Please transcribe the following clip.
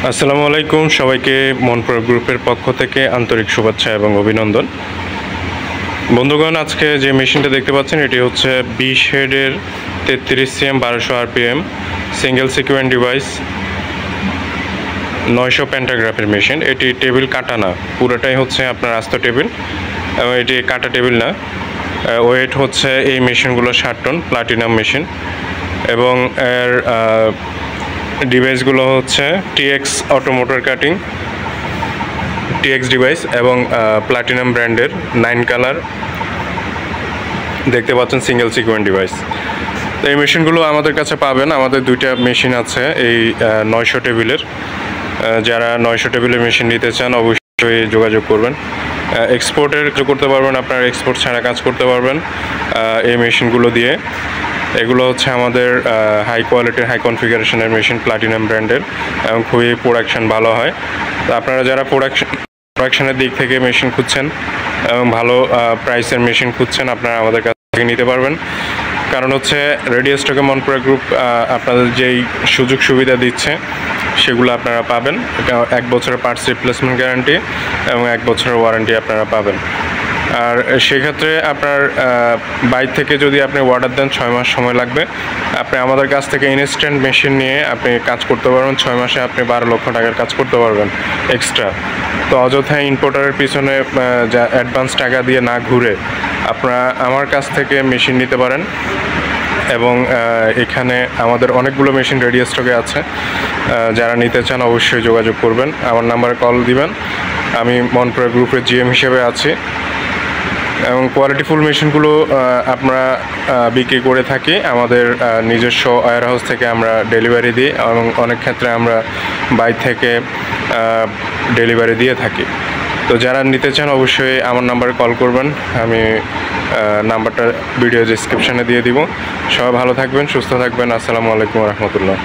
আসসালামু আলাইকুম, সবাইকে মনপুরা গ্রুপের পক্ষ থেকে আন্তরিক শুভেচ্ছা এবং অভিনন্দন। বন্ধুগণ, আজকে যে মেশিনটা দেখতে পাচ্ছেন এটি হচ্ছে 20 হেডের 33 cm 1200 rpm single sequent device 900 প্যান্টাগ্রাফের মেশিন। এটি টেবিল কাটা না, পুরোটাই হচ্ছে আপনার আস্ত টেবিল, এবং এটি কাটা টেবিল না। ওয়েট হচ্ছে এই মেশিনগুলো 60 টন, প্লাটিনাম মেশিন, এবং এর ডিভাইসগুলো হচ্ছে টিএক্স অটোমোটর কাটিং টিএক্স ডিভাইস এবং প্লাটিনাম ব্র্যান্ডের 9 কালার দেখতে পাচ্ছেন সিঙ্গেল সিকোয়েন্ট ডিভাইস। তো এই মেশিনগুলো আমাদের কাছে পাবেন। আমাদের দুইটা মেশিন আছে এই 900 টেবিলের। যারা 900 টেবিলের মেশিন নিতে চান অবশ্যই যোগাযোগ করবেন। এক্সপোর্টের করতে পারবেন, আপনার এক্সপোর্ট ছাড়া কাজ করতে পারবেন এই মেশিনগুলো দিয়ে। এগুলো হচ্ছে আমাদের হাই কোয়ালিটির হাই কনফিগারেশনের মেশিন, প্লাটিনাম ব্র্যান্ডের, এবং খুবই প্রোডাকশন ভালো হয়। তো আপনারা যারা প্রোডাকশনের দিক থেকে মেশিন খুঁজছেন এবং ভালো প্রাইসের মেশিন খুঁজছেন, আপনারা আমাদের কাছ থেকে নিতে পারবেন। কারণ হচ্ছে রেডিও স্টকে মনপুরা গ্রুপ আপনাদের যেই সুযোগ সুবিধা দিচ্ছে সেগুলো আপনারা পাবেন। 1 বছরের পার্টস রিপ্লেসমেন্ট গ্যারান্টি এবং 1 বছরের ওয়ারেন্টি আপনারা পাবেন। আর সেক্ষেত্রে আপনার বাইরে থেকে যদি আপনি অর্ডার দেন 6 মাস সময় লাগবে। আপনি আমাদের কাছ থেকে ইনস্ট্যান্ট মেশিন নিয়ে আপনি কাজ করতে পারবেন। 6 মাসে আপনি 12 লক্ষ টাকার কাজ করতে পারবেন এক্সট্রা। তো অযথায় ইম্পোর্টারের পিছনে যা অ্যাডভান্স টাকা দিয়ে না ঘুরে আপনারা আমার কাছ থেকে মেশিন নিতে পারেন। এবং এখানে আমাদের অনেকগুলো মেশিন রেডি স্টকে আছে। যারা নিতে চান অবশ্যই যোগাযোগ করবেন, আমার নাম্বারে কল দিবেন। আমি মনপুরা গ্রুপের জিএম হিসেবে আছি, এবং কোয়ালিটিফুল মেশিনগুলো আমরা বিক্রি করে থাকি। আমাদের নিজস্ব ওয়্যার হাউস থেকে আমরা ডেলিভারি দিই, এবং অনেক ক্ষেত্রে আমরা বাইরে থেকে ডেলিভারি দিয়ে থাকি। তো যারা নিতে চান অবশ্যই আমার নাম্বারে কল করবেন। আমি নাম্বারটা ভিডিও ডেসক্রিপশানে দিয়ে দিব। সবাই ভালো থাকবেন, সুস্থ থাকবেন। আসসালামু আলাইকুম রহমতুল্লাহ।